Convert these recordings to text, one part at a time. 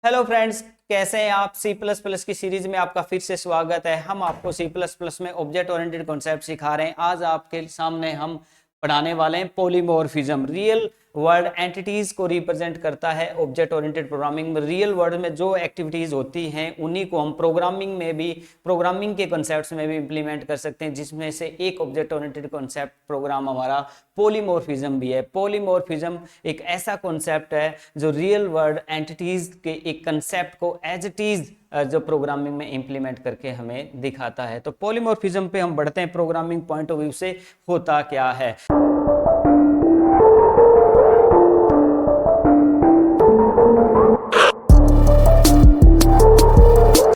Hello friends, कैसे हैं आप। सी प्लस प्लस की सीरीज में आपका फिर से स्वागत है। हम आपको सी प्लस प्लस में ऑब्जेक्ट ओरिएंटेड कॉन्सेप्ट सिखा रहे हैं। आज आपके सामने हम पढ़ाने वाले हैं पॉलीमॉर्फिज्म। रियल वर्ल्ड एंटिटीज को रिप्रेजेंट करता है ऑब्जेक्ट ओरिएंटेड प्रोग्रामिंग में। रियल वर्ल्ड में जो एक्टिविटीज होती हैं उन्हीं को हम प्रोग्रामिंग में भी, प्रोग्रामिंग के कॉन्सेप्ट्स में भी इंप्लीमेंट कर सकते हैं, जिसमें से एक ऑब्जेक्ट ओरिएंटेड कॉन्सेप्ट प्रोग्राम हमारा पॉलीमॉर्फिज्म भी है। पॉलीमॉर्फिज्म एक ऐसा कॉन्सेप्ट है जो रियल वर्ल्ड एंटिटीज के एक कंसेप्ट को एज इट इज जो प्रोग्रामिंग में इंप्लीमेंट करके हमें दिखाता है। तो पॉलीमॉर्फिज्म पे हम बढ़ते हैं। प्रोग्रामिंग पॉइंट ऑफ व्यू से होता क्या है।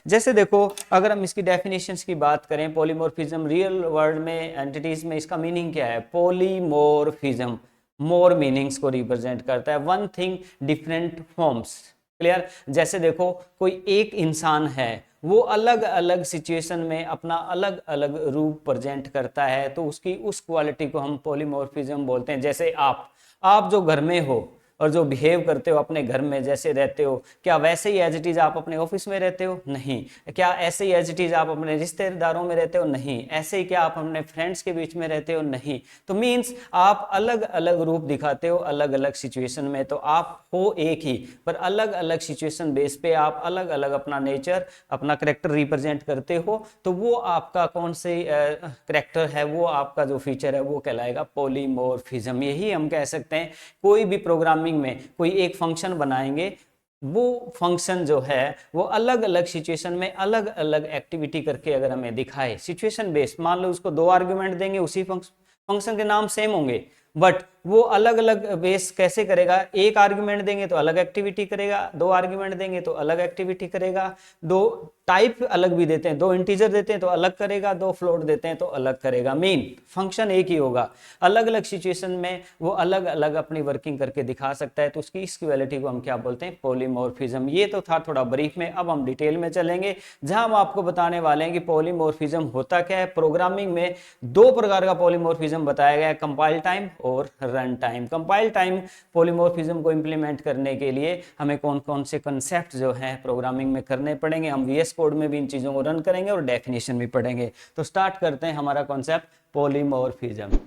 जैसे देखो, अगर हम इसकी डेफिनेशंस की बात करें, पॉलीमॉर्फिज्म रियल वर्ल्ड में एंटिटीज में इसका मीनिंग क्या है। पॉलीमॉर्फिज्म मोर मीनिंग्स को रिप्रेजेंट करता है। One thing different forms. Clear. जैसे देखो, कोई एक इंसान है, वो अलग अलग सिचुएशन में अपना अलग अलग रूप प्रेजेंट करता है, तो उसकी उस क्वालिटी को हम पॉलीमॉर्फिज्म बोलते हैं। जैसे आप जो घर में हो और जो बिहेव करते हो अपने घर में, जैसे रहते हो, क्या वैसे ही एज इट इज आप अपने ऑफिस में रहते हो? नहीं। क्या ऐसे ही एज इट इज आप अपने रिश्तेदारों में रहते हो? नहीं। ऐसे ही क्या आप अपने फ्रेंड्स के बीच में रहते हो? नहीं। तो मीन्स आप अलग अलग रूप दिखाते हो अलग अलग सिचुएशन में। तो आप हो एक ही, पर अलग अलग सिचुएशन बेस पे आप अलग अलग अपना नेचर, अपना करेक्टर रिप्रेजेंट करते हो। तो वो आपका कौन से करेक्टर है, वो आपका जो फीचर है वो कहलाएगा पॉलीमॉर्फिज्म। यही हम कह सकते हैं। कोई भी प्रोग्रामिंग में कोई एक फंक्शन बनाएंगे, वो फंक्शन जो है वो अलग अलग सिचुएशन में अलग अलग एक्टिविटी करके अगर हमें दिखाए, सिचुएशन बेस्ड, मान लो उसको दो आर्गुमेंट देंगे, उसी फंक्शन के नाम सेम होंगे, बट वो अलग अलग बेस कैसे करेगा। एक आर्गुमेंट देंगे तो अलग एक्टिविटी करेगा, दो आर्गुमेंट देंगे तो अलग एक्टिविटी करेगा, दो टाइप अलग भी देते हैं, दो इंटीजर देते हैं तो अलग करेगा, दो फ्लोट देते हैं तो अलग करेगा। मीन फंक्शन एक ही होगा, अलग अलग सिचुएशन में वो अलग अलग अपनी वर्किंग करके दिखा सकता है। तो उसकी इस क्वालिटी को हम क्या बोलते हैं? पॉलीमॉर्फिज्म। ये तो था थोड़ा ब्रीफ में। अब हम डिटेल में चलेंगे, जहां हम आपको बताने वाले हैं कि पॉलीमॉर्फिज्म होता क्या है। प्रोग्रामिंग में दो प्रकार का पॉलीमॉर्फिज्म बताया गया है, कंपाइल टाइम और run time. Compile time polymorphism को इंप्लीमेंट करने के लिए हमें कौन कौन से कंसेप्ट जो है प्रोग्रामिंग में करने पड़ेंगे, हम वीएस कोड में भी इन चीजों को रन करेंगे और डेफिनेशन भी पढ़ेंगे। तो स्टार्ट करते हैं हमारा concept polymorphism.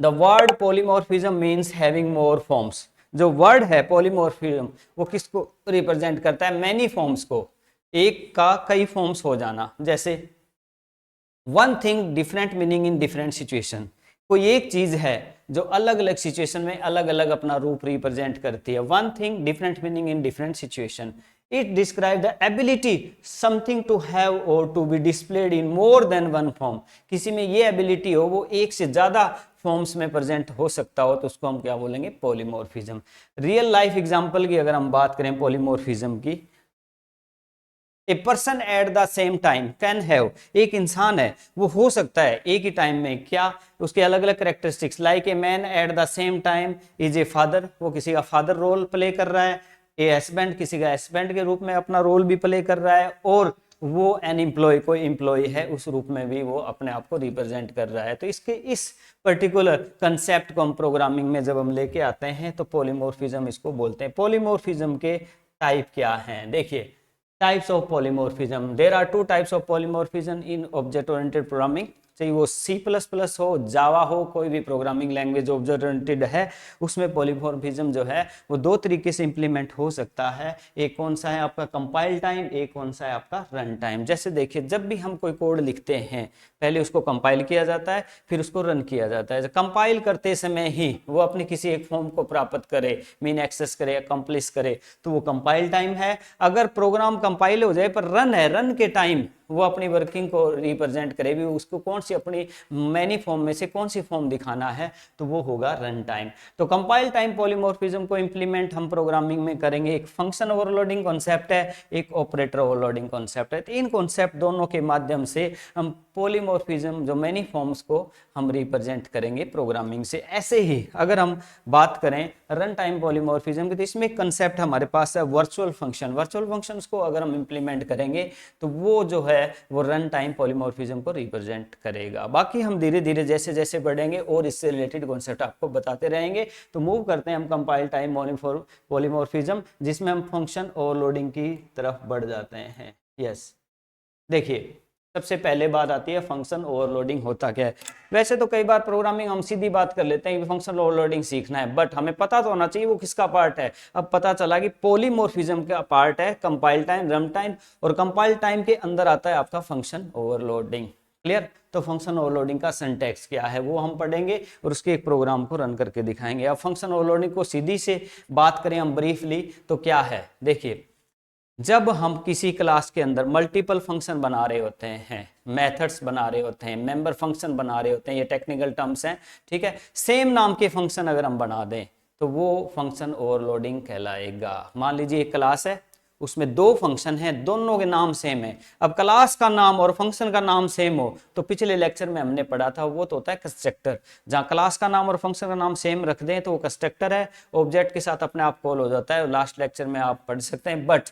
The word polymorphism means having more forms. जो वर्ड है पॉलीमॉर्फिज्म, वो किसको रिप्रेजेंट करता है? मैनी फॉर्म्स को, एक का कई फॉर्म्स हो जाना। जैसे one thing different meaning in different situation. कोई एक चीज है जो अलग अलग सिचुएशन में अलग अलग अपना रूप रिप्रेजेंट करती है। One thing different meaning in different situation. It describe the ability something to have और to be displayed in more than one form. किसी में ये एबिलिटी हो, वो एक से ज्यादा फॉर्म्स में प्रेजेंट हो सकता हो, तो उसको हम क्या बोलेंगे? पॉलीमॉर्फिज्म। रियल लाइफ एग्जांपल की अगर हम बात करें पॉलीमॉर्फिज्म की, a person at the same time can have. एक इंसान है, वो हो सकता है एक ही टाइम में, क्या उसके अलग अलग characteristics. Like a man at the same time is a father, वो किसी का फादर रोल प्ले कर रहा है। ए हस्बैंड किसी का हस्बैंड के रूप में अपना रोल भी प्ले कर रहा है, और वो एन एम्प्लॉय, कोई एम्प्लॉय है, उस रूप में भी वो अपने आप को रिप्रेजेंट कर रहा है। तो इसके इस पर्टिकुलर कंसेप्ट को हम प्रोग्रामिंग में जब हम लेके आते हैं तो पॉलीमॉर्फिज्म इसको बोलते हैं। पॉलीमॉर्फिज्म के टाइप क्या हैं, देखिए। Types of polymorphism. There are two types of polymorphism in object-oriented programming. चाहे वो C++ हो, जावा हो, कोई भी प्रोग्रामिंग लैंग्वेज ऑब्जेक्ट ओरिएंटेड है, उसमें पॉलीमॉर्फिज्म जो है वो दो तरीके से इंप्लीमेंट हो सकता है। एक कौन सा है आपका कंपाइल टाइम, एक कौन सा है आपका रन टाइम। जैसे देखिए, जब भी हम कोई कोड लिखते हैं, पहले उसको कंपाइल किया जाता है, फिर उसको रन किया जाता है। कंपाइल करते समय ही वो अपने किसी एक फॉर्म को प्राप्त करे, मीन एक्सेस करे, अकम्प्लिश करे, तो वो कंपाइल टाइम है। अगर प्रोग्राम कंपाइल हो जाए पर रन है, रन के टाइम वो अपनी वर्किंग को रिप्रेजेंट करे भी, उसको कौन सी अपनी मैनी फॉर्म में से कौन सी फॉर्म दिखाना है, तो वो होगा रन टाइम। तो कंपाइल टाइम पॉलीमॉर्फिज्म को इंप्लीमेंट हम प्रोग्रामिंग में करेंगे। एक फंक्शन ओवरलोडिंग कॉन्सेप्ट है, एक ऑपरेटर ओवरलोडिंग कॉन्सेप्ट है। तो इन कॉन्सेप्ट दोनों के माध्यम से हम पॉलीमॉर्फिज्म जो मैनी फॉर्म्स को हम रिप्रेजेंट करेंगे प्रोग्रामिंग से। ऐसे ही अगर हम बात करें रन टाइम पॉलीमॉर्फिज्म की, तो इसमें एक कंसेप्ट हमारे पास है वर्चुअल फंक्शन। वर्चुअल फंक्शंस को अगर हम इंप्लीमेंट करेंगे तो वो जो है वो रन टाइम पॉलीमॉर्फिज्म को रिप्रेजेंट करेगा। बाकी हम धीरे धीरे जैसे जैसे बढ़ेंगे और इससे रिलेटेड कॉन्सेप्ट आपको बताते रहेंगे। तो मूव करते हैं हम कंपाइल टाइम पॉलीमॉर्फिज्म, जिसमें हम फंक्शन ओवरलोडिंग की तरफ बढ़ जाते हैं। यस, देखिए सबसे पहले बात आती है फंक्शन ओवरलोडिंग होता क्या है। वैसे तो कई बार प्रोग्रामिंग हम सीधी बात कर लेते हैं कि फंक्शन ओवरलोडिंग सीखना है, बट हमें पता तो होना चाहिए वो किसका पार्ट है। अब पता चला कि पॉलीमॉर्फिज्म का पार्ट है कंपाइल टाइम, रन टाइम, और कंपाइल टाइम के अंदर आता है आपका फंक्शन ओवरलोडिंग। क्लियर? तो फंक्शन ओवरलोडिंग का सिंटैक्स क्या है वो हम पढ़ेंगे और उसके एक प्रोग्राम को रन करके दिखाएंगे। अब फंक्शन ओवरलोडिंग को सीधी से बात करें हम ब्रीफली तो क्या है, देखिए जब हम किसी क्लास के अंदर मल्टीपल फंक्शन बना रहे होते हैं, मेथड्स बना रहे होते हैं, मेंबर फंक्शन बना रहे होते हैं, ये टेक्निकल टर्म्स हैं, ठीक है। सेम नाम के फंक्शन अगर हम बना दें तो वो फंक्शन ओवरलोडिंग कहलाएगा। मान लीजिए एक क्लास है, उसमें दो फंक्शन हैं, दोनों के नाम सेम है। अब क्लास का नाम और फंक्शन का नाम सेम हो तो पिछले लेक्चर में हमने पढ़ा था वो तो होता है कंस्ट्रक्टर। जहां क्लास का नाम और फंक्शन का नाम सेम रख दें तो वो कंस्ट्रक्टर है, ऑब्जेक्ट के साथ अपने आप कॉल हो जाता है। लास्ट लेक्चर में आप पढ़ सकते हैं। बट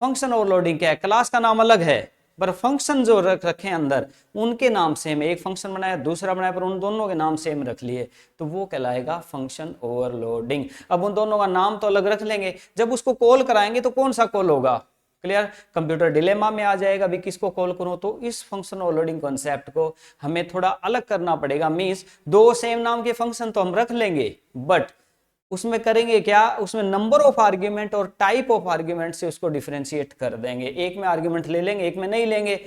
फंक्शन ओवरलोडिंग क्या है, क्लास का नाम अलग है पर फंक्शन जो रखे अंदर उनके नाम सेम है। एक फंक्शन बनाया दूसरा बनाया पर उन दोनों के नाम सेम रख लिए तो वो कहलाएगा फंक्शन ओवरलोडिंग। अब उन दोनों का नाम तो अलग रख लेंगे, जब उसको कॉल कराएंगे तो कौन सा कॉल होगा, क्लियर, कंप्यूटर डिलेमा में आ जाएगा भी किसको कॉल करूं। तो इस फंक्शन ओवरलोडिंग कॉन्सेप्ट को हमें थोड़ा अलग करना पड़ेगा। मींस दो सेम नाम के फंक्शन तो हम रख लेंगे बट उसमें करेंगे क्या, उसमें नंबर ऑफ आर्ग्यूमेंट और टाइप ऑफ आर्ग्यूमेंट से उसको डिफरेंशिएट कर देंगे। एक में आर्ग्यूमेंट ले लेंगे, एक में नहीं लेंगे।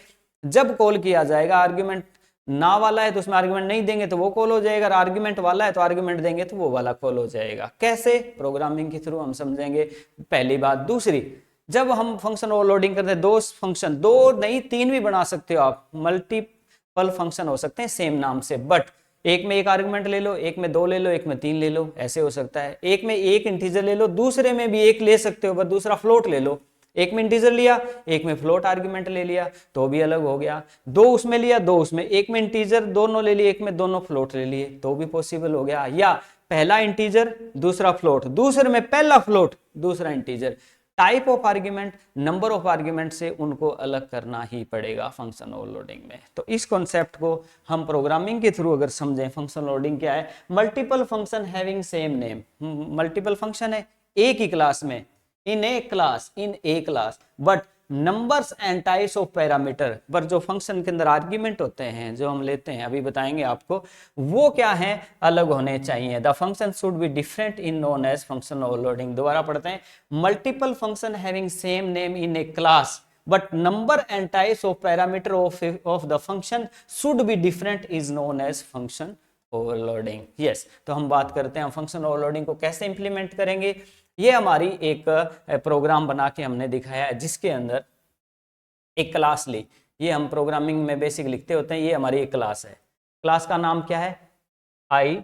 जब कॉल किया जाएगा आर्ग्यूमेंट ना वाला है तो उसमें आर्ग्यूमेंट नहीं देंगे तो वो कॉल हो जाएगा, आर्ग्यूमेंट वाला है तो आर्ग्यूमेंट देंगे तो वो वाला कॉल हो जाएगा। कैसे, प्रोग्रामिंग के थ्रू हम समझेंगे। पहली बात। दूसरी, जब हम फंक्शन ओवरलोडिंग करते हैं दो फंक्शन, दो नहीं तीन भी बना सकते हो आप, मल्टीपल फंक्शन हो सकते हैं सेम नाम से, बट एक में एक आर्गुमेंट ले लो, एक में दो ले लो, एक में तीन ले लो, ऐसे हो सकता है। एक में एक इंटीजर ले लो, दूसरे में भी एक ले सकते हो पर दूसरा फ्लोट ले लो। एक में इंटीजर लिया, एक में फ्लोट आर्गुमेंट ले लिया तो भी अलग हो गया। दो उसमें लिया, दो उसमें, एक में इंटीजर दोनों ले लिए, एक में दोनों फ्लोट ले लिए तो भी पॉसिबल हो गया। या पहला इंटीजर दूसरा फ्लोट, दूसरे में पहला फ्लोट दूसरा integer. Type of argument, number of argument से उनको अलग करना ही पड़ेगा फंक्शन ओवरलोडिंग में। तो इस कॉन्सेप्ट को हम प्रोग्रामिंग के थ्रू अगर समझें, फंक्शन ओवरलोडिंग क्या है, multiple function having same name. Multiple function है एक ही क्लास में, in a class but numbers and types of parameter, पर जो फंक्शन के अंदर आर्ग्यूमेंट होते हैं जो हम लेते हैं, अभी बताएंगे आपको, वो क्या है, अलग होने चाहिए। The function should be different in known as function overloading. दोबारा पढ़ते हैं, multiple function having same name in a class but number and types of parameter of the function should be different is known as function overloading। yes, तो हम बात करते हैं function overloading को कैसे इंप्लीमेंट करेंगे। ये हमारी एक प्रोग्राम बना के हमने दिखाया है जिसके अंदर एक क्लास ली। ये हम प्रोग्रामिंग में बेसिक लिखते होते हैं। ये हमारी एक क्लास है, क्लास का नाम क्या है, आई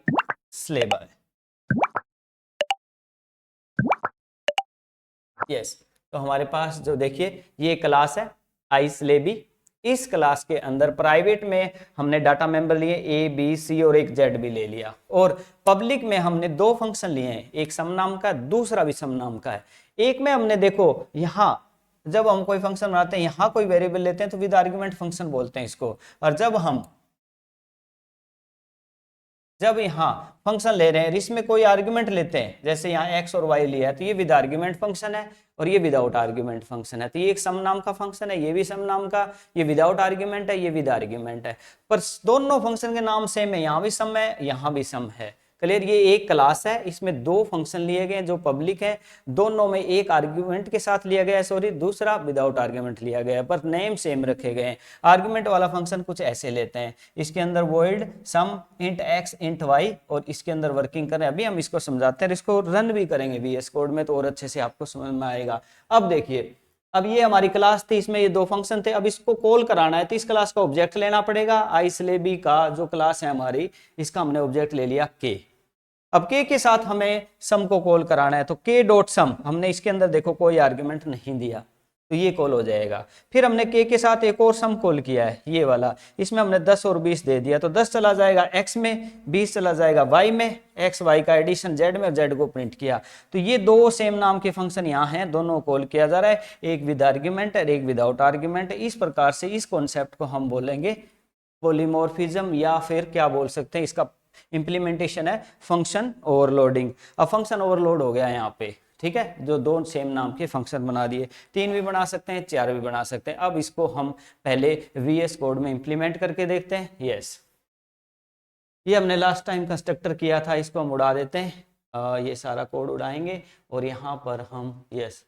स्लेबर। यस, तो हमारे पास जो देखिए ये क्लास है आई स्लेबी। इस क्लास के अंदर प्राइवेट में हमने डाटा मेंबर लिए ए बी सी और एक जेड भी ले लिया, और पब्लिक में हमने दो फंक्शन लिए हैं, एक सम नाम का दूसरा भी सम नाम का है। एक में हमने देखो यहाँ जब हम कोई फंक्शन बनाते हैं यहाँ कोई वेरिएबल लेते हैं तो विद आर्गुमेंट फंक्शन बोलते हैं इसको, और जब यहाँ फंक्शन ले रहे हैं इसमें कोई आर्गुमेंट लेते हैं, जैसे यहाँ एक्स और वाई लिया है तो ये विद आर्गुमेंट फंक्शन है और ये विदाउट आर्गुमेंट फंक्शन है। तो ये एक सम नाम का फंक्शन है, ये भी सम नाम का, ये विदाउट आर्गुमेंट है, ये विद आर्गुमेंट है, पर दोनों फंक्शन के नाम सेम है, यहाँ भी सम है यहाँ भी सम है। क्लियर, ये एक क्लास है, इसमें दो फंक्शन लिए गए जो पब्लिक है, दोनों में एक आर्गुमेंट के साथ लिया गया है, सॉरी दूसरा विदाउट आर्गुमेंट लिया गया है, पर नेम सेम रखे गए हैं। आर्गुमेंट वाला फंक्शन कुछ ऐसे लेते हैं, इसके अंदर वॉइड सम इंट एक्स इंट वाई, और इसके अंदर वर्किंग करें, अभी हम इसको समझाते हैं, इसको रन भी करेंगे VS कोड में तो और अच्छे से आपको समझ में आएगा। अब देखिए, अब ये हमारी क्लास थी, इसमें ये दो फंक्शन थे, अब इसको कॉल कराना है तो इस क्लास का ऑब्जेक्ट लेना पड़ेगा। आई स्लेबी का जो क्लास है हमारी, इसका हमने ऑब्जेक्ट ले लिया के। अब के के साथ हमें सम को कॉल कराना है तो के डॉट सम, हमने इसके अंदर देखो कोई आर्गुमेंट नहीं दिया, तो ये कॉल हो जाएगा। फिर हमने के साथ एक और सम कॉल किया है, ये वाला, इसमें हमने 10 और 20 दे दिया, तो 10 चला जाएगा x में, 20 चला जाएगा y में, x y का एडिशन z में और z को प्रिंट किया। तो ये दो सेम नाम के फंक्शन यहाँ हैं, दोनों कॉल किया जा रहा है, एक विद आर्ग्यूमेंट और एक विदाउट आर्ग्यूमेंट। इस प्रकार से इस कॉन्सेप्ट को हम बोलेंगे पॉलीमॉर्फिज्म, या फिर क्या बोल सकते हैं, इसका इंप्लीमेंटेशन है फंक्शन ओवरलोडिंग। अब फंक्शन ओवरलोड हो गया यहाँ पे, ठीक है, जो दो सेम नाम के फंक्शन बना दिए, 3 भी बना सकते हैं, 4 भी बना सकते हैं। अब इसको हम पहले VS कोड में इंप्लीमेंट करके देखते हैं। यस, ये हमने लास्ट टाइम कंस्ट्रक्टर किया था, इसको हम उड़ा देते हैं, ये सारा कोड उड़ाएंगे और यहाँ पर हम यस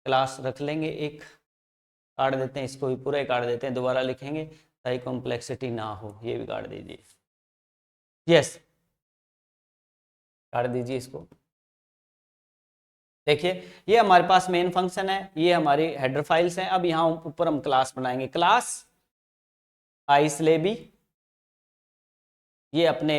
क्लास रख लेंगे, एक काट देते हैं, इसको भी पूरा ही काट देते हैं, दोबारा लिखेंगे ताकि कॉम्प्लेक्सिटी ना हो, ये भी काट दीजिए। यस, काट दीजिए इसको। देखिए ये हमारे पास मेन फंक्शन है, ये हमारी हेडर फाइल्स हैं। अब यहाँ ऊपर हम क्लास बनाएंगे, क्लास आइसलेबी, ये अपने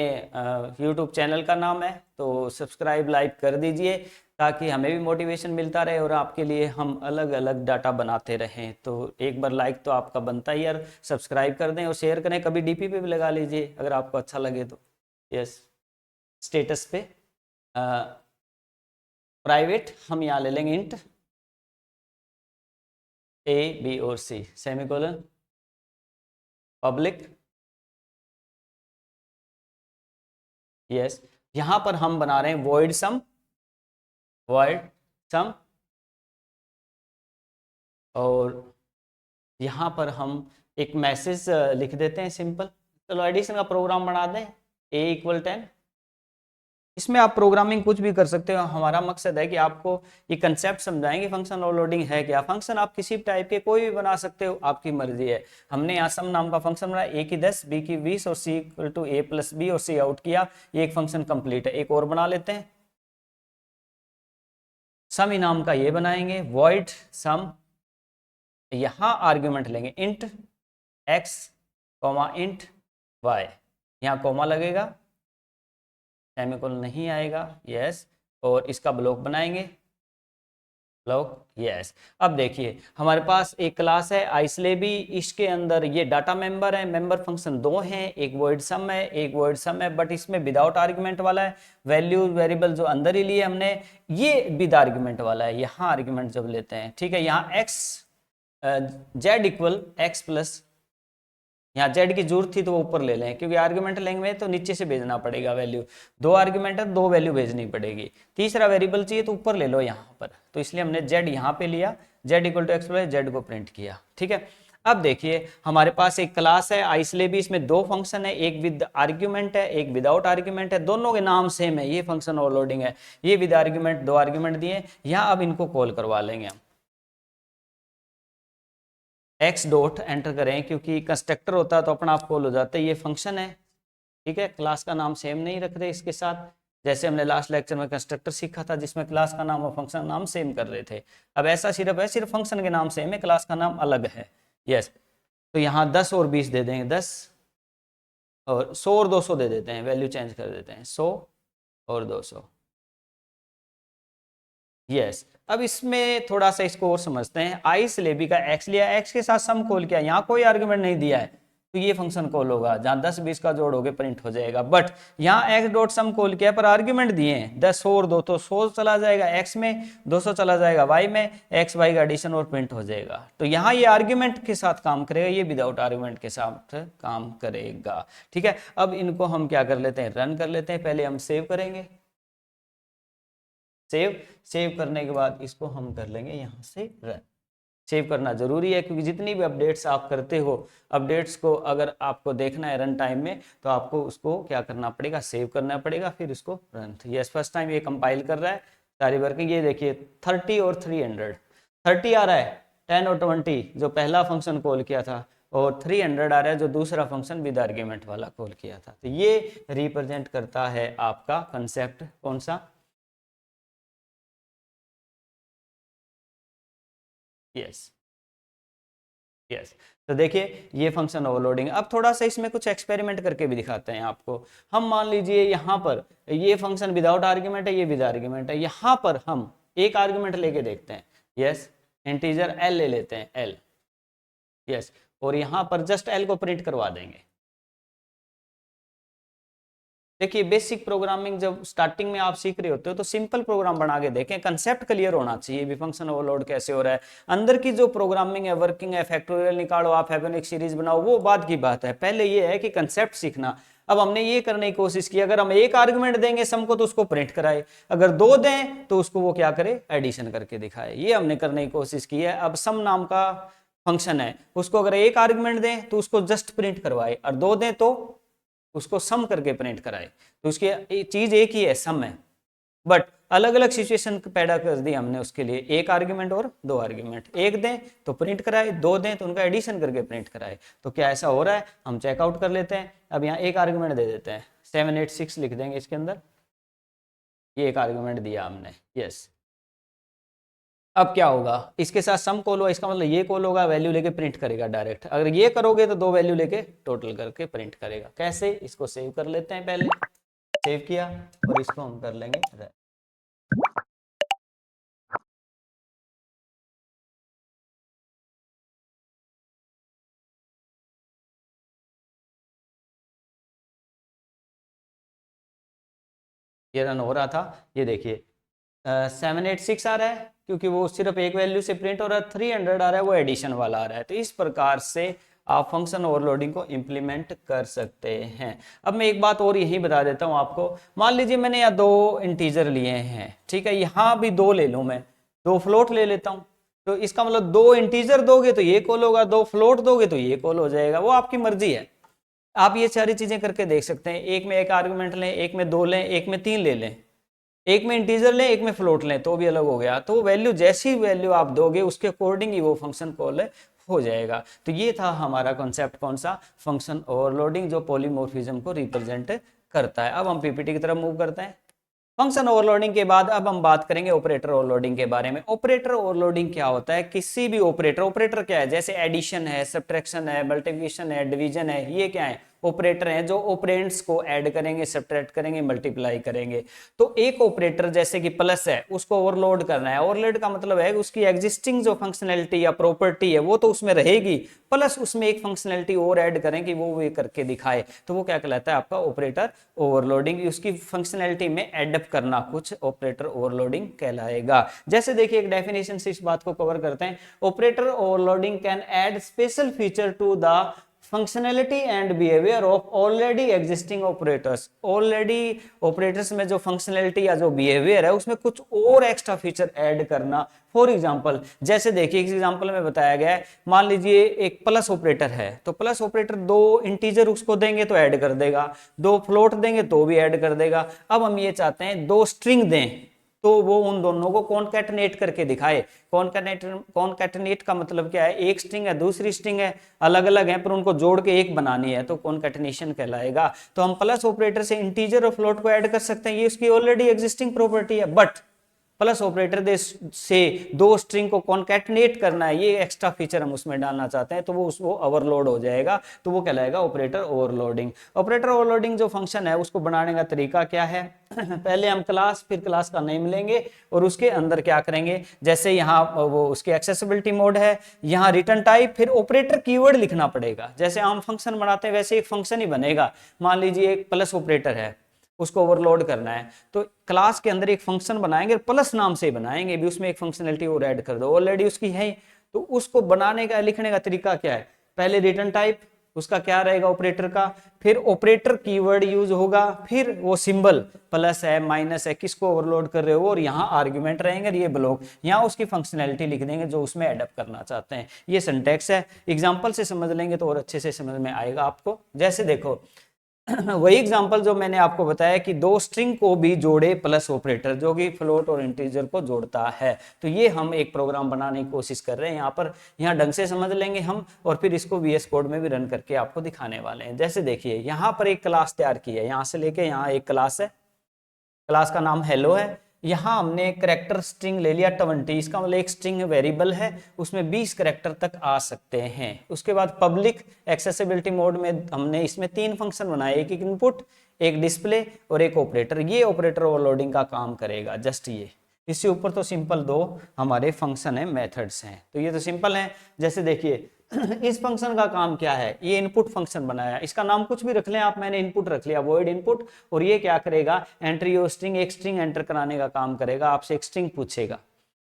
YouTube चैनल का नाम है, तो सब्सक्राइब लाइक कर दीजिए ताकि हमें भी मोटिवेशन मिलता रहे और आपके लिए हम अलग अलग डाटा बनाते रहें। तो एक बार लाइक तो आपका बनता ही यार, सब्सक्राइब कर दें और शेयर करें, कभी DP पे भी लगा लीजिए अगर आपको अच्छा लगे तो। यस, स्टेटस पे प्राइवेट हम यहाँ ले लेंगे इंट A B और C सेमीकोलन, पब्लिक यस, यहां पर हम बना रहे हैं void sum और यहां पर हम एक मैसेज लिख देते हैं सिंपल। चलो एडिशन का प्रोग्राम बना दें, A = 10। इसमें आप प्रोग्रामिंग कुछ भी कर सकते हो, हमारा मकसद है कि आपको ये कंसेप्ट समझाएंगे फंक्शन ओवरलोडिंग है क्या। फंक्शन आप किसी भी टाइप के कोई भी बना सकते हो, आपकी मर्जी है। हमने यहाँ सम नाम का फंक्शन बनाया, A की 10 B की 20 और C = A + B और C आउट किया, ये एक फंक्शन कंप्लीट है। एक और बना लेते हैं, सम नाम का ये बनाएंगे, void sum, यहाँ आर्ग्यूमेंट लेंगे int x, int y, यहाँ कॉमा लगेगा, सेमीकोलन नहीं आएगा, यस, और इसका ब्लॉक बनाएंगे, ब्लॉक यस। अब देखिए हमारे पास एक क्लास है आइसलेबी, इसके अंदर ये डाटा मेंबर है, मेंबर फंक्शन दो हैं, एक void sum है, एक void sum है, बट इसमें विदाउट आर्ग्यूमेंट वाला है, वैल्यू वेरिएबल जो अंदर ही लिए हमने, ये विद आर्ग्यूमेंट वाला है, यहाँ आर्ग्यूमेंट जब लेते हैं, ठीक है, यहाँ x z = x प्लस, यहाँ z की जरूरत थी तो वो ऊपर ले लें, क्योंकि आर्ग्यूमेंट लेंगे तो नीचे से भेजना पड़ेगा वैल्यू, 2 आर्ग्यूमेंट है, 2 वैल्यू भेजनी पड़ेगी, तीसरा वेरिएबल चाहिए तो ऊपर ले लो यहाँ पर, तो इसलिए हमने z यहाँ पे लिया, z = x प्लस z को प्रिंट किया, ठीक है। अब देखिए हमारे पास एक क्लास है आइसलेबी, इसमें 2 फंक्शन है, एक विद आर्ग्यूमेंट है, एक विदाउट आर्ग्यूमेंट है, दोनों के नाम सेम है, ये फंक्शन ओवरलोडिंग है, ये विद आर्ग्यूमेंट 2 आर्ग्यूमेंट दिए, यहाँ अब इनको कॉल करवा लेंगे हम, x डॉट एंटर करें, क्योंकि कंस्ट्रक्टर होता है तो अपना आप कॉल हो जाता है, ये फंक्शन है, ठीक है, क्लास का नाम सेम नहीं रख रहे इसके साथ, जैसे हमने लास्ट लेक्चर में कंस्ट्रक्टर सीखा था जिसमें क्लास का नाम और फंक्शन नाम सेम कर रहे थे। अब ऐसा सिर्फ है, सिर्फ फंक्शन के नाम सेम है, क्लास का नाम अलग है। यस, तो यहाँ 10 और 20 दे देंगे, 10 और 100 और 200 दे देते हैं, वैल्यू चेंज कर देते हैं, 100 और 200। यस, अब इसमें थोड़ा सा इसको और समझते हैं, आइसलेबी का x लिया, x के साथ सम कॉल किया, यहाँ कोई आर्गुमेंट नहीं दिया है तो ये फंक्शन कॉल होगा, जहाँ 10 20 का जोड़ होगे प्रिंट हो जाएगा, बट यहाँ x डॉट सम कॉल किया पर आर्ग्यूमेंट दिए हैं 10 और 2, तो 100 चला जाएगा x में, 200 चला जाएगा y में, x y का एडिशन और प्रिंट हो जाएगा। तो यहाँ ये आर्ग्यूमेंट के साथ काम करेगा, ये विदाउट आर्ग्यूमेंट के साथ काम करेगा, ठीक है। अब इनको हम क्या कर लेते हैं, रन कर लेते हैं, पहले हम सेव करेंगे, सेव करने के बाद इसको हम कर लेंगे यहाँ से रन। सेव करना जरूरी है क्योंकि जितनी भी अपडेट्स आप करते हो, अपडेट्स को अगर आपको देखना है रन टाइम में तो आपको उसको क्या करना पड़ेगा, सेव करना पड़ेगा, फिर उसको रन। यस, फर्स्ट टाइम ये कंपाइल कर रहा है सारी वर्किंग, ये देखिए 30 और 300, 30 आ रहा है, 10 और 20 जो पहला फंक्शन कॉल किया था, और 300 आ रहा है जो दूसरा फंक्शन विद आर्ग्यूमेंट वाला कॉल किया था। तो ये रिप्रेजेंट करता है आपका कंसेप्ट कौन सा, यस यस। तो देखिए ये फंक्शन ओवरलोडिंग। अब थोड़ा सा इसमें कुछ एक्सपेरिमेंट करके भी दिखाते हैं आपको। हम मान लीजिए यहाँ पर ये फंक्शन विदाउट आर्ग्यूमेंट है, ये विद आर्ग्यूमेंट है, यहाँ पर हम एक आर्ग्यूमेंट लेके देखते हैं, यस इंटीजर एल ले लेते हैं, एल, यस, और यहां पर जस्ट एल को प्रिंट करवा देंगे। देखिए बेसिक प्रोग्रामिंग जब स्टार्टिंग में आप सीख रहे होते हो तो सिंपल प्रोग्राम बना के देखें, कंसेप्ट क्लियर होना चाहिए भी फंक्शन ओवरलोड कैसे हो रहा है, अंदर की जो प्रोग्रामिंग है, वर्किंग है, फैक्टोरियल निकालो, आप फैबोनिक सीरीज बनाओ, वो बाद की बात है, पहले ये है कि कंसेप्ट सीखना। अब हमने ये करने की कोशिश की, अगर हम एक आर्गुमेंट देंगे सम को तो उसको प्रिंट कराए, अगर दो दें तो उसको वो क्या करे, एडिशन करके दिखाए, ये हमने करने की कोशिश की है। अब सम नाम का फंक्शन है, उसको अगर एक आर्गुमेंट दें तो उसको जस्ट प्रिंट करवाए, और दो दें तो उसको सम करके प्रिंट कराए, तो उसकी चीज एक ही है, सम है, बट अलग अलग सिचुएशन पैदा कर दी हमने उसके लिए, एक आर्ग्यूमेंट और दो आर्ग्यूमेंट, एक दें तो प्रिंट कराए, दो दें तो उनका एडिशन करके प्रिंट कराए। तो क्या ऐसा हो रहा है, हम चेकआउट कर लेते हैं। अब यहाँ एक आर्ग्यूमेंट दे देते हैं, 786 लिख देंगे इसके अंदर, ये एक आर्ग्यूमेंट दिया हमने, यस। अब क्या होगा, इसके साथ सम कॉल हुआ, इसका मतलब ये कॉल होगा, वैल्यू लेके प्रिंट करेगा डायरेक्ट, अगर ये करोगे तो दो वैल्यू लेके टोटल करके प्रिंट करेगा। कैसे, इसको सेव कर लेते हैं, पहले सेव किया और इसको हम कर लेंगे रन। ये रन हो रहा था, ये देखिए 786 आ रहा है क्योंकि वो सिर्फ एक वैल्यू से प्रिंट हो रहा है, 300 आ रहा है वो एडिशन वाला आ रहा है। तो इस प्रकार से आप फंक्शन ओवरलोडिंग को इंप्लीमेंट कर सकते हैं। अब मैं एक बात और यही बता देता हूं आपको, मान लीजिए मैंने यहाँ दो इंटीजर लिए हैं, ठीक है, यहाँ भी दो ले लूं, मैं दो फ्लोट ले लेता हूं, तो इसका मतलब दो इंटीजर दोगे तो ये कॉल होगा, दो फ्लोट दोगे तो ये कॉल हो जाएगा, वो आपकी मर्जी है। आप ये सारी चीजें करके देख सकते हैं, एक में एक आर्गुमेंट लें, एक में दो लें, एक में तीन ले लें, एक में इंटीजर लें, एक में फ्लोट लें, तो भी अलग हो गया। तो वैल्यू जैसी वैल्यू आप दोगे उसके अकॉर्डिंग ही वो फंक्शन कॉल हो जाएगा। तो ये था हमारा कॉन्सेप्ट, कौन सा, फंक्शन ओवरलोडिंग, जो पॉलीमॉर्फिज्म को रिप्रेजेंट करता है। अब हम पीपीटी की तरफ मूव करते हैं। फंक्शन ओवरलोडिंग के बाद अब हम बात करेंगे ऑपरेटर ओवरलोडिंग के बारे में। ऑपरेटर ओवरलोडिंग क्या होता है, किसी भी ऑपरेटर, ऑपरेटर क्या है, जैसे एडिशन है, सब्ट्रैक्शन है, मल्टीप्लिकेशन है, डिवीजन है, ये क्या है, ऑपरेटर हैं जो ऑपरेंड्स को ऐड करेंगे, सब्ट्रैक्ट करेंगे, मल्टीप्लाई करेंगे। तो एक ऑपरेटर जैसे कि प्लस है, उसको ओवरलोड करना है, ओवरलोड का मतलब है उसकी एग्जिस्टिंग जो फंक्शनैलिटी या प्रॉपर्टी है वो तो उसमें रहेगी, प्लस उसमें एक फंक्शनैलिटी और ऐड करें कि वो करके दिखाए, तो वो क्या कहलाता है, आपका ऑपरेटर ओवरलोडिंग। उसकी फंक्शनैलिटी में एडअप करना कुछ ऑपरेटर ओवरलोडिंग कहलाएगा। जैसे देखिए एक डेफिनेशन से इस बात को कवर करते हैं, operator overloading can add special feature to the functionality and behaviour of already existing operators. Already operators में जो फंक्शनैलिटी या जो बिहेवियर है उसमें कुछ और एक्स्ट्रा फीचर ऐड करना। फॉर एग्जांपल, जैसे देखिए इस एग्जांपल में बताया गया है, मान लीजिए एक प्लस ऑपरेटर है, तो प्लस ऑपरेटर दो इंटीजर उसको देंगे तो ऐड कर देगा, दो फ्लोट देंगे तो भी ऐड कर देगा। अब हम ये चाहते हैं दो स्ट्रिंग दें तो वो उन दोनों को कॉन्कैटिनेट करके दिखाए। कॉन्कैटिनेट का मतलब क्या है, एक स्ट्रिंग है दूसरी स्ट्रिंग है, अलग अलग है पर उनको जोड़ के एक बनानी है, तो कॉन्कैटिनेशन कहलाएगा। तो हम प्लस ऑपरेटर से इंटीजर और फ्लोट को ऐड कर सकते हैं, ये उसकी ऑलरेडी एग्जिस्टिंग प्रॉपर्टी है। बट प्लस ऑपरेटर से दो स्ट्रिंग को कॉन्कैटिनेट करना है, ये एक्स्ट्रा फीचर हम उसमें डालना चाहते हैं, तो वो ओवरलोड हो जाएगा, तो वो कहलाएगा ऑपरेटर ओवरलोडिंग। ऑपरेटर ओवरलोडिंग जो फंक्शन है उसको बनाने का तरीका क्या है पहले हम क्लास, फिर क्लास का नेम लेंगे और उसके अंदर क्या करेंगे, जैसे यहाँ वो उसकी एक्सेसिबिलिटी मोड है, यहाँ रिटर्न टाइप, फिर ऑपरेटर कीवर्ड लिखना पड़ेगा। जैसे आम फंक्शन बनाते हैं वैसे एक फंक्शन ही बनेगा। मान लीजिए एक प्लस ऑपरेटर है, उसको ओवरलोड करना है, तो क्लास के अंदर एक फंक्शन बनाएंगे, प्लस नाम से बनाएंगे, भी उसमें एक फंक्शनैलिटी और ऐड कर दो, ऑलरेडी उसकी है। तो उसको बनाने का, लिखने का तरीका क्या है, पहले रिटर्न टाइप उसका क्या रहेगा ऑपरेटर का, फिर ऑपरेटर कीवर्ड यूज होगा, फिर वो सिंबल प्लस है माइनस है किसको ओवरलोड कर रहे हो, और यहाँ आर्ग्यूमेंट रहेंगे, ये ब्लॉक, यहाँ उसकी फंक्शनैलिटी लिख देंगे जो उसमें एडअप करना चाहते हैं। ये सिंटैक्स है, एग्जांपल से समझ लेंगे तो और अच्छे से समझ में आएगा आपको। जैसे देखो वही एग्जांपल जो मैंने आपको बताया कि दो स्ट्रिंग को भी जोड़े प्लस ऑपरेटर, जो कि फ्लोट और इंटीजर को जोड़ता है, तो ये हम एक प्रोग्राम बनाने की कोशिश कर रहे हैं यहाँ पर। यहाँ ढंग से समझ लेंगे हम और फिर इसको VS कोड में भी रन करके आपको दिखाने वाले हैं। जैसे देखिए यहाँ पर एक क्लास तैयार की है, यहाँ से लेके यहाँ एक क्लास है, क्लास का नाम हेलो है। यहाँ हमने करेक्टर स्ट्रिंग ले लिया 20, इसका मतलब एक स्ट्रिंग वेरिएबल है, उसमें 20 करेक्टर तक आ सकते हैं। उसके बाद पब्लिक एक्सेसिबिलिटी मोड में हमने इसमें 3 फंक्शन बनाए, एक इनपुट, एक डिस्प्ले और एक ऑपरेटर। ये ऑपरेटर ओवरलोडिंग का काम करेगा, जस्ट ये इससे ऊपर तो सिंपल दो हमारे फंक्शन है, मेथड्स हैं, तो ये तो सिंपल है। जैसे देखिए इस फंक्शन का काम क्या है, ये इनपुट फंक्शन बनाया, इसका नाम कुछ भी रख लें आप, मैंने इनपुट रख लिया, वॉइड इनपुट, और ये क्या करेगा, एंट्री और स्ट्रिंग, एक स्ट्रिंग एंटर कराने का काम करेगा, आपसे एक स्ट्रिंग पूछेगा।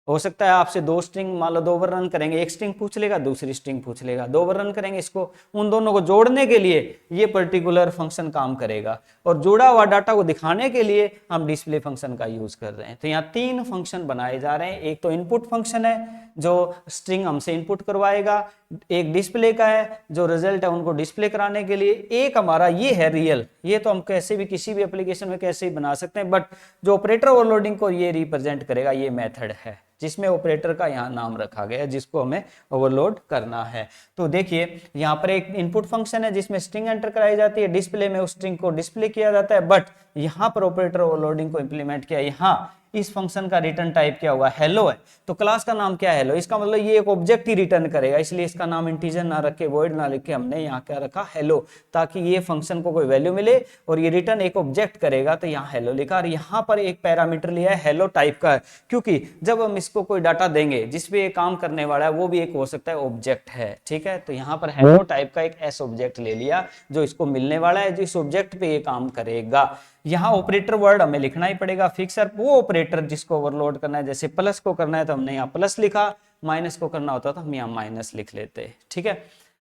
हो सकता है आपसे दो स्ट्रिंग, मान लो 2 बार रन करेंगे, एक स्ट्रिंग पूछ लेगा, दूसरी स्ट्रिंग पूछ लेगा, 2 बार रन करेंगे इसको, उन दोनों को जोड़ने के लिए ये पर्टिकुलर फंक्शन काम करेगा, और जुड़ा हुआ डाटा को दिखाने के लिए हम डिस्प्ले फंक्शन का यूज कर रहे हैं। तो यहाँ 3 फंक्शन बनाए जा रहे हैं, एक तो इनपुट फंक्शन है जो स्ट्रिंग हमसे इनपुट करवाएगा, एक डिस्प्ले का है जो रिजल्ट है उनको डिस्प्ले कराने के लिए, एक हमारा ये है रियल, ये तो हम कैसे भी किसी भी एप्लीकेशन में कैसे भी बना सकते हैं, बट जो ऑपरेटर ओवरलोडिंग को ये रिप्रेजेंट करेगा ये मेथड है, जिसमें ऑपरेटर का यहाँ नाम रखा गया है जिसको हमें ओवरलोड करना है। तो देखिए यहाँ पर एक इनपुट फंक्शन है जिसमें स्ट्रिंग एंटर कराई जाती है, डिस्प्ले में उस स्ट्रिंग को डिस्प्ले किया जाता है, बट यहाँ पर ऑपरेटर ओवरलोडिंग को इंप्लीमेंट किया, यहाँ इस फंक्शन का रिटर्न टाइप क्या हुआ, हेलो है, तो क्लास का नाम क्या है, हेलो, इसका मतलब ये एक ऑब्जेक्ट ही रिटर्न करेगा, इसलिए इसका नाम इंटीजर ना रख के, वॉइड ना लिख के हमने यहाँ क्या रखा, हेलो, ताकि ये फंक्शन को कोई वैल्यू मिले और ये रिटर्न एक ऑब्जेक्ट करेगा, तो यहाँ हेलो लिखा, और यहाँ पर एक पैरामीटर लिया है हेलो टाइप का, क्योंकि जब हम इसको कोई डाटा देंगे जिसपे ये काम करने वाला है वो भी एक हो सकता है ऑब्जेक्ट है, ठीक है, तो यहाँ पर हेलो टाइप का एक एस ऑब्जेक्ट ले लिया जो इसको मिलने वाला है, जो इस ऑब्जेक्ट पे ये काम करेगा। यहाँ ऑपरेटर वर्ड हमें लिखना ही पड़ेगा फिक्स, वो ऑपरेटर जिसको ओवरलोड करना है, जैसे प्लस को करना है तो हमने यहाँ प्लस लिखा, माइनस को करना होता तो हम यहाँ माइनस लिख लेते, ठीक है।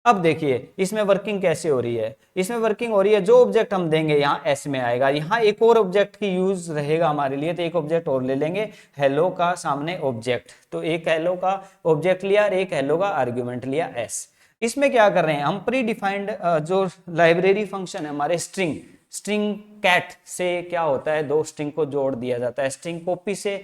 अब देखिए इसमें वर्किंग कैसे हो रही है, इसमें वर्किंग हो रही है, जो ऑब्जेक्ट हम देंगे यहाँ एस में आएगा, यहाँ एक और ऑब्जेक्ट की यूज रहेगा हमारे लिए, तो एक ऑब्जेक्ट और ले लेंगे, हेलो का सामने ऑब्जेक्ट, तो एक हेलो का ऑब्जेक्ट लिया और एक हेलो का आर्ग्यूमेंट लिया एस। इसमें क्या कर रहे हैं हम, प्री डिफाइंड जो लाइब्रेरी फंक्शन है हमारे स्ट्रिंग कैट से क्या होता है, 2 स्ट्रिंग को जोड़ दिया जाता है, स्ट्रिंग कॉपी से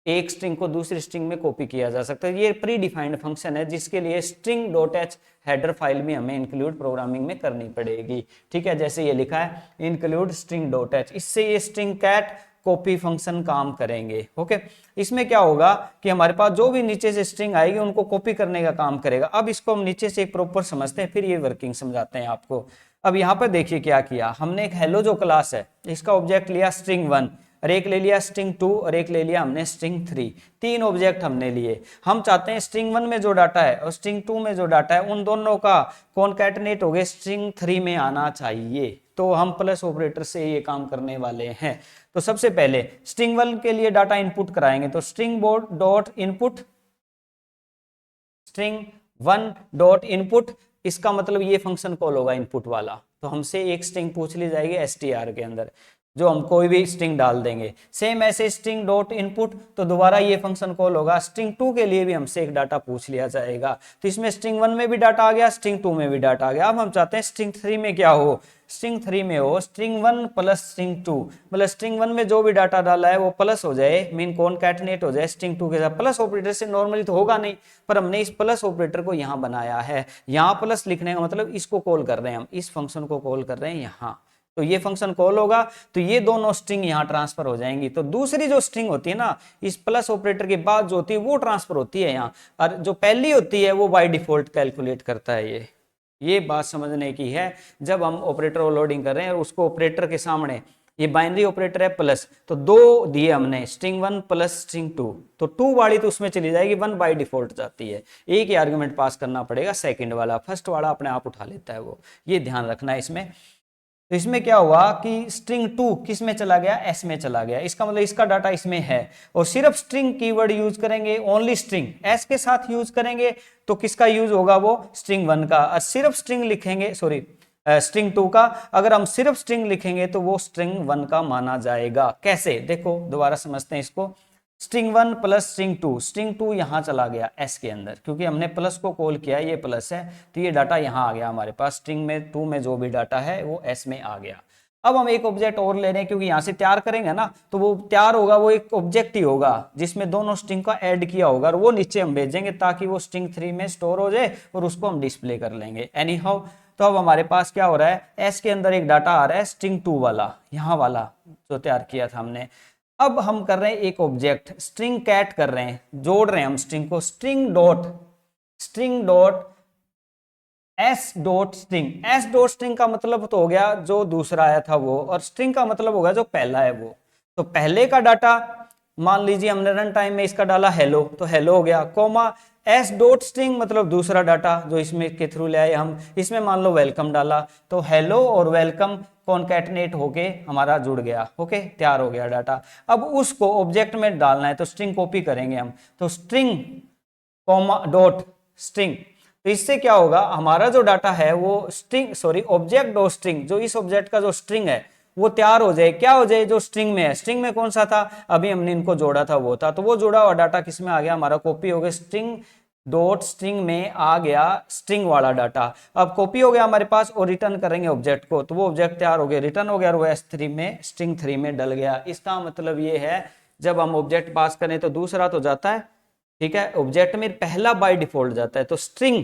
एक स्ट्रिंग को दूसरी स्ट्रिंग में कॉपी किया जा सकता है, ये प्री डिफाइंड फंक्शन है जिसके लिए string dot H header file में हमें इंक्लूड प्रोग्रामिंग में करनी पड़ेगी, ठीक है, जैसे ये लिखा है इंक्लूड स्ट्रिंग डॉट एच, इससे ये स्ट्रिंग कैट कॉपी फंक्शन काम करेंगे। ओके, इसमें क्या होगा कि हमारे पास जो भी नीचे से स्ट्रिंग आएगी उनको कॉपी करने का काम करेगा। अब इसको हम नीचे से एक प्रॉपर समझते हैं, फिर ये वर्किंग समझाते हैं आपको। अब यहाँ पर देखिए क्या किया हमने, एक हेलो जो क्लास है इसका ऑब्जेक्ट लिया स्ट्रिंग 1 और एक ले लिया स्ट्रिंग 2 और एक ले लिया हमने स्ट्रिंग 3, 3 ऑब्जेक्ट हमने लिए। हम चाहते हैं स्ट्रिंग 1 में जो डाटा है और स्ट्रिंग 2 में जो डाटा है उन दोनों का कॉन्कैटिनेट हो गए स्ट्रिंग 3 में आना चाहिए, तो हम प्लस ऑपरेटर से ये काम करने वाले हैं। तो सबसे पहले स्ट्रिंग 1 के लिए डाटा इनपुट कराएंगे, तो string board dot input, string 1 dot input, इसका मतलब ये फंक्शन कॉल होगा इनपुट वाला, तो हमसे एक स्ट्रिंग पूछ ली जाएगी str के अंदर, जो हम कोई भी स्ट्रिंग डाल देंगे। सेम ऐसे स्ट्रिंग डॉट इनपुट, तो दोबारा ये फंक्शन कॉल होगा, स्ट्रिंग 2 के लिए भी हमसे एक डाटा पूछ लिया जाएगा, तो इसमें स्ट्रिंग 1 में भी डाटा आ गया, स्ट्रिंग 2 में भी डाटा आ गया। अब हम चाहते हैं स्ट्रिंग 3 में क्या हो, स्ट्रिंग 3 में हो स्ट्रिंग 1 प्लस स्ट्रिंग 2, मतलब स्ट्रिंग 1 में जो भी डाटा डाला है वो प्लस हो जाए, मीन कॉन्कैटिनेट हो जाए स्ट्रिंग 2 के साथ। प्लस ऑपरेटर से नॉर्मली तो होगा नहीं, पर हमने इस प्लस ऑपरेटर को यहाँ बनाया है, यहाँ प्लस लिखने का मतलब इसको कॉल कर रहे हैं हम, इस फंक्शन को कॉल कर रहे हैं यहाँ, तो ये फंक्शन कॉल होगा, तो ये दोनों स्ट्रिंग यहाँ ट्रांसफर हो जाएंगी। तो दूसरी जो स्ट्रिंग होती है ना, इस प्लस ऑपरेटर के बाद जो होती है वो ट्रांसफर होती है यहाँ, और जो पहली होती है वो बाय डिफॉल्ट कैलकुलेट करता है। ये बात समझने की है, जब हम ऑपरेटर ओवरलोडिंग कर रहे हैं और उसको ऑपरेटर के सामने, ये बाइनरी ऑपरेटर है प्लस, तो 2 दिए हमने स्ट्रिंग 1 प्लस स्ट्रिंग 2, तो 2 वाली तो उसमें चली जाएगी, 1 बाय डिफॉल्ट जाती है, एक ही आर्गुमेंट पास करना पड़ेगा, सेकंड वाला, फर्स्ट वाला अपने आप उठा लेता है वो, ये ध्यान रखना है इसमें। तो इसमें क्या हुआ कि स्ट्रिंग 2 किस में चला गया, एस में चला गया, इसका मतलब इसका डाटा इसमें है, और सिर्फ स्ट्रिंग कीवर्ड यूज करेंगे, ओनली स्ट्रिंग एस के साथ यूज करेंगे, तो किसका यूज होगा, वो स्ट्रिंग 1 का, और सिर्फ स्ट्रिंग लिखेंगे, सॉरी स्ट्रिंग 2 का, अगर हम सिर्फ स्ट्रिंग लिखेंगे तो वो स्ट्रिंग 1 का माना जाएगा। कैसे, देखो दोबारा समझते हैं इसको, स्ट्रिंग 1 प्लस स्ट्रिंग 2 यहां चला गया एस के अंदर, क्योंकि हमने प्लस को कॉल किया, ये प्लस है, तो ये डाटा यहां आ गया हमारे पास, स्ट्रिंग में 2 में जो भी डाटा है वो एस में आ गया। अब हम एक ऑब्जेक्ट और ले रहे हैं, क्योंकि यहां से तैयार करेंगे ना, तो वो तैयार होगा, वो एक ऑब्जेक्ट ही होगा जिसमें दोनों स्ट्रिंग का ऐड किया होगा, और वो नीचे हम भेजेंगे ताकि वो स्ट्रिंग 3 में स्टोर हो जाए और उसको हम डिस्प्ले कर लेंगे एनी हाउ। तो अब हमारे पास क्या हो रहा है, एस के अंदर एक डाटा आ रहा है स्ट्रिंग 2 वाला, यहाँ वाला जो तैयार किया था हमने। अब हम कर रहे हैं एक ऑब्जेक्ट स्ट्रिंग कैट कर रहे हैं, जोड़ रहे हैं हम स्ट्रिंग को, string dot S dot string का मतलब तो हो गया जो दूसरा आया था वो, और स्ट्रिंग का मतलब होगा जो पहला है वो। तो पहले का डाटा मान लीजिए हमने रन टाइम में इसका डाला हेलो, तो हेलो हो गया, कॉमा एस डॉट स्ट्रिंग मतलब दूसरा डाटा जो इसमें के थ्रू ले आए हम, इसमें मान लो वेलकम डाला, तो हेलो और वेलकम कॉन्कैटनेट होके हमारा जुड़ गया, ओके, तैयार हो गया डाटा। अब उसको ऑब्जेक्ट में डालना है तो स्ट्रिंग कॉपी करेंगे हम, तो स्ट्रिंग कॉमा डॉट स्ट्रिंग, तो इससे क्या होगा, हमारा जो डाटा है वो string sorry object dot string, जो इस ऑब्जेक्ट का जो स्ट्रिंग है वो तैयार हो जाए, क्या हो जाए, जो स्ट्रिंग में है। स्ट्रिंग में कौन सा था, अभी हमने इनको जोड़ा था वो था, तो वो जोड़ा हुआ डाटा किस में आ गया, हमारा कॉपी हो गया, स्ट्रिंग डॉट स्ट्रिंग में आ गया स्ट्रिंग वाला डाटा। अब कॉपी हो गया हमारे पास और रिटर्न करेंगे ऑब्जेक्ट को, तो वो ऑब्जेक्ट तैयार हो गया, रिटर्न हो गया और वो S3 में स्ट्रिंग 3 में डल गया। इसका मतलब ये है जब हम ऑब्जेक्ट पास करें तो दूसरा तो जाता है, ठीक है, ऑब्जेक्ट में पहला बाय डिफॉल्ट जाता है, तो स्ट्रिंग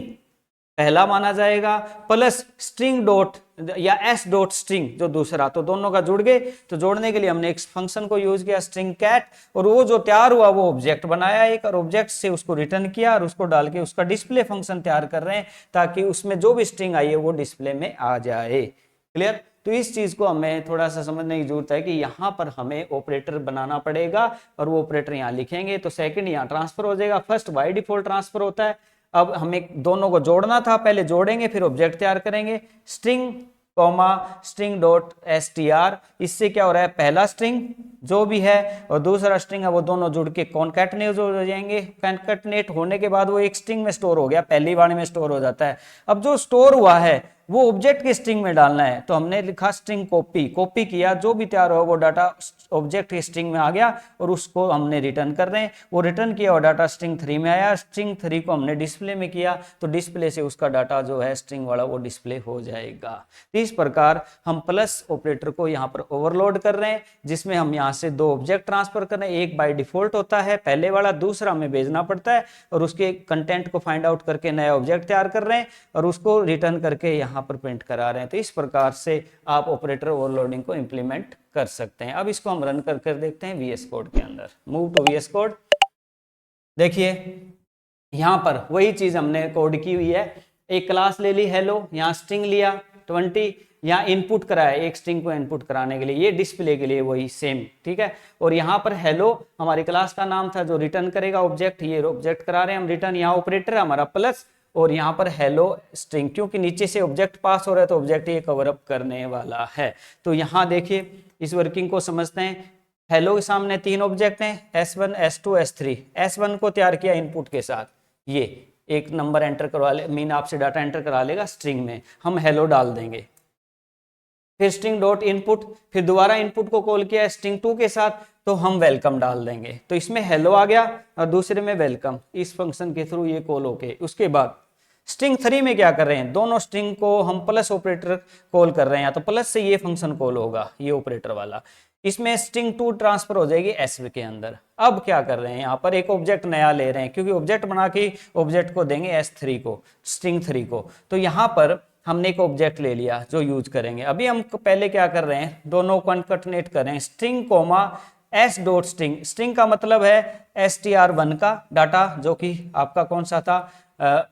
पहला माना जाएगा प्लस स्ट्रिंग डॉट या एस डॉट स्ट्रिंग जो दूसरा, तो दोनों का जुड़ गए। तो जोड़ने के लिए हमने एक फंक्शन को यूज किया स्ट्रिंग कैट, और वो जो तैयार हुआ वो ऑब्जेक्ट बनाया एक, और ऑब्जेक्ट से उसको रिटर्न किया और उसको डाल के उसका डिस्प्ले फंक्शन तैयार कर रहे हैं ताकि उसमें जो भी स्ट्रिंग आई है वो डिस्प्ले में आ जाए। क्लियर? तो इस चीज को हमें थोड़ा सा समझने की जरूरत है कि यहाँ पर हमें ऑपरेटर बनाना पड़ेगा, और वो ऑपरेटर यहाँ लिखेंगे तो सेकंड यहाँ ट्रांसफर हो जाएगा, फर्स्ट बाय डिफॉल्ट ट्रांसफर होता है। अब हमें दोनों को जोड़ना था, पहले जोड़ेंगे फिर ऑब्जेक्ट तैयार करेंगे, string comma string dot str, इससे क्या हो रहा है, पहला स्ट्रिंग जो भी है और दूसरा स्ट्रिंग है वो दोनों जुड़ के कॉन्कैटनेट हो जाएंगे। कॉन्कैटनेट होने के बाद वो एक स्ट्रिंग में स्टोर हो गया, पहली बार में स्टोर हो जाता है। अब जो स्टोर हुआ है वो ऑब्जेक्ट के स्ट्रिंग में डालना है, तो हमने लिखा स्ट्रिंग कॉपी, कॉपी किया, जो भी तैयार हुआ वो डाटा ऑब्जेक्ट के स्ट्रिंग में आ गया और उसको हमने रिटर्न कर रहे हैं। वो रिटर्न किया और डाटा स्ट्रिंग 3 में आया, स्ट्रिंग 3 को हमने डिस्प्ले में किया, तो डिस्प्ले से उसका डाटा जो है स्ट्रिंग वाला वो डिस्प्ले हो जाएगा। तो इस प्रकार हम प्लस ऑपरेटर को यहाँ पर ओवरलोड कर रहे हैं, जिसमें हम यहाँ से दो ऑब्जेक्ट ट्रांसफर कर रहे हैं, एक बाय डिफॉल्ट होता है पहले वाला, दूसरा हमें भेजना पड़ता है, और उसके कंटेंट को फाइंड आउट करके नया ऑब्जेक्ट तैयार कर रहे हैं और उसको रिटर्न करके यहाँ पर प्रिंट करा रहे हैं। तो इस प्रकार से आप ऑपरेटर ओवरलोडिंग को इंप्लीमेंट कर सकते हैं। अब इसको हम रन कर देखते हैं VS कोड के अंदर। Move to VS code. देखिए यहां पर वही चीज हमने कोड की हुई है, एक क्लास ले ली हेलो, यहाँ स्ट्रिंग लिया 20, यहाँ इनपुट कराया एक स्ट्रिंग को इनपुट कराने के लिए, ये डिस्प्ले के लिए वही सेम, ठीक है। और यहाँ पर हेलो हमारी क्लास का नाम था जो रिटर्न करेगा ऑब्जेक्ट, ये ऑब्जेक्ट करा रहे हैं हम रिटर्न, यहाँ ऑपरेटर है हमारा प्लस, और यहाँ पर हेलो स्ट्रिंग, क्योंकि नीचे से ऑब्जेक्ट पास हो रहा है तो ऑब्जेक्ट ये कवर अप करने वाला है। तो यहाँ देखिए इस वर्किंग को समझते हैं। हेलो के सामने 3 ऑब्जेक्ट हैं, S1 S2 S3। S1 को तैयार किया इनपुट के साथ, ये एक नंबर एंटर करवा ले, मीन आपसे डाटा एंटर करा लेगा स्ट्रिंग में, हम हेलो डाल देंगे, फिर स्ट्रिंग डॉट इनपुट, फिर दोबारा इनपुट को कॉल किया स्ट्रिंग 2 के साथ, तो हम वेलकम डाल देंगे। तो इसमें हेलो आ गया और दूसरे में वेलकम, इस फंक्शन के थ्रू ये कॉल होके। उसके बाद स्ट्रिंग 3 में क्या कर रहे हैं, दोनों स्ट्रिंग को हम प्लस ऑपरेटर कॉल कर रहे हैं, तो प्लस से ये फंक्शन कॉल होगा, ये ऑपरेटर वाला। इसमें स्ट्रिंग 2 ट्रांसफर हो जाएगी SV के अंदर। अब क्या कर रहे हैं, यहाँ पर एक ऑब्जेक्ट नया ले रहे हैं, क्योंकि ऑब्जेक्ट बना के ऑब्जेक्ट को देंगे S3 को, स्ट्रिंग 3 को। तो यहाँ पर हमने एक ऑब्जेक्ट ले लिया जो यूज करेंगे। अभी हम पहले क्या कर रहे हैं, दोनों कॉन्कैटनेट कर रहे हैं, string comma S dot string, string का मतलब है str1 का डाटा जो कि आपका कौन सा था,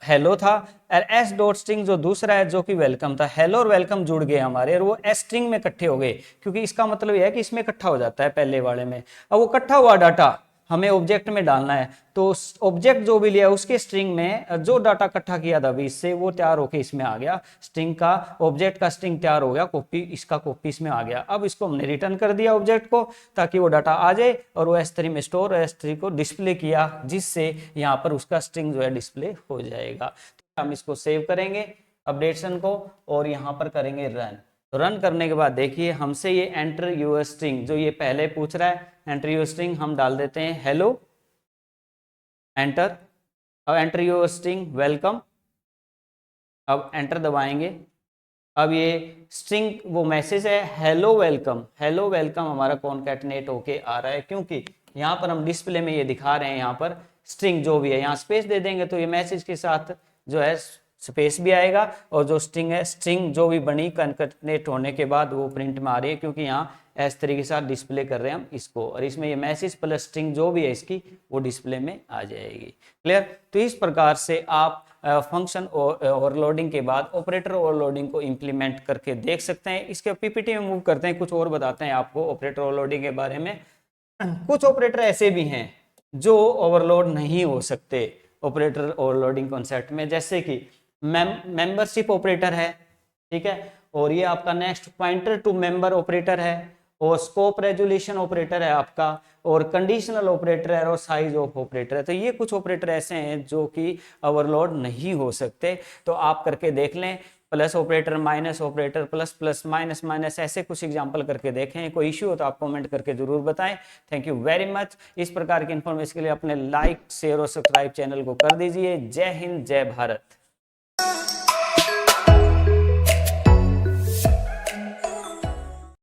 हेलो था, और S डॉट स्ट्रिंग जो दूसरा है जो कि वेलकम था। हेलो और वेलकम जुड़ गए हमारे और वो S स्ट्रिंग में इकट्ठे हो गए, क्योंकि इसका मतलब यह है कि इसमें इकट्ठा हो जाता है पहले वाले में। अब वो इकट्ठा हुआ डाटा हमें ऑब्जेक्ट में डालना है, तो ऑब्जेक्ट जो भी लिया उसके स्ट्रिंग में जो डाटा इकट्ठा किया था अभी इससे, वो तैयार होके इसमें आ गया, स्ट्रिंग का ऑब्जेक्ट का स्ट्रिंग तैयार हो गया, कॉपी इसका कॉपी इसमें आ गया। अब इसको हमने रिटर्न कर दिया ऑब्जेक्ट को ताकि वो डाटा आ जाए, और वो S3 में स्टोर, S3 को डिस्प्ले किया, जिससे यहाँ पर उसका स्ट्रिंग जो है डिस्प्ले हो जाएगा। तो हम इसको सेव करेंगे अपडेशन को और यहाँ पर करेंगे रन। तो रन करने के बाद देखिए हमसे ये एंटर यूर स्ट्रिंग जो ये पहले पूछ रहा है, एंटर यूर स्ट्रिंग हम डाल देते हैं हेलो एंटर। अब एंटर यूर स्ट्रिंग वेलकम, अब एंटर दबाएंगे। अब ये स्ट्रिंग वो मैसेज है हेलो वेलकम, हेलो वेलकम हमारा कॉन्कैटनेट होके आ रहा है, क्योंकि यहाँ पर हम डिस्प्ले में ये दिखा रहे हैं, यहाँ पर स्ट्रिंग जो भी है, यहाँ स्पेस दे देंगे तो ये मैसेज के साथ जो है स्पेस भी आएगा, और जो स्ट्रिंग है, स्ट्रिंग जो भी बनी कॉन्कैटनेट होने के बाद वो प्रिंट में आ रही है, क्योंकि यहाँ S3 के साथ डिस्प्ले कर रहे हैं हम इसको, और इसमें ये मैसेज प्लस स्ट्रिंग जो भी है इसकी वो डिस्प्ले में आ जाएगी। क्लियर? तो इस प्रकार से आप फंक्शन ओवरलोडिंग के बाद ऑपरेटर ओवरलोडिंग को इंप्लीमेंट करके देख सकते हैं। इसके PPT में मूव करते हैं, कुछ और बताते हैं आपको ऑपरेटर ओवरलोडिंग के बारे में। कुछ ऑपरेटर ऐसे भी हैं जो ओवरलोड नहीं हो सकते ऑपरेटर ओवरलोडिंग कॉन्सेप्ट में, जैसे कि मेंबरशिप ऑपरेटर है, ठीक है, और ये आपका next pointer to member operator है, और स्कोप रेजोल्यूशन ऑपरेटर है आपका, और कंडीशनल ऑपरेटर है, और साइज ऑफ ऑपरेटर है। तो ये कुछ ऑपरेटर ऐसे हैं जो कि ओवरलोड नहीं हो सकते। तो आप करके देख लें, plus operator, minus operator, plus plus, minus minus, ऐसे कुछ एग्जांपल करके देखें। कोई इश्यू हो तो आप कमेंट करके जरूर बताएं। Thank you very much. इस प्रकार की इन्फॉर्मेशन के लिए अपने लाइक, शेयर और सब्सक्राइब चैनल को कर दीजिए। जय हिंद, जय भारत।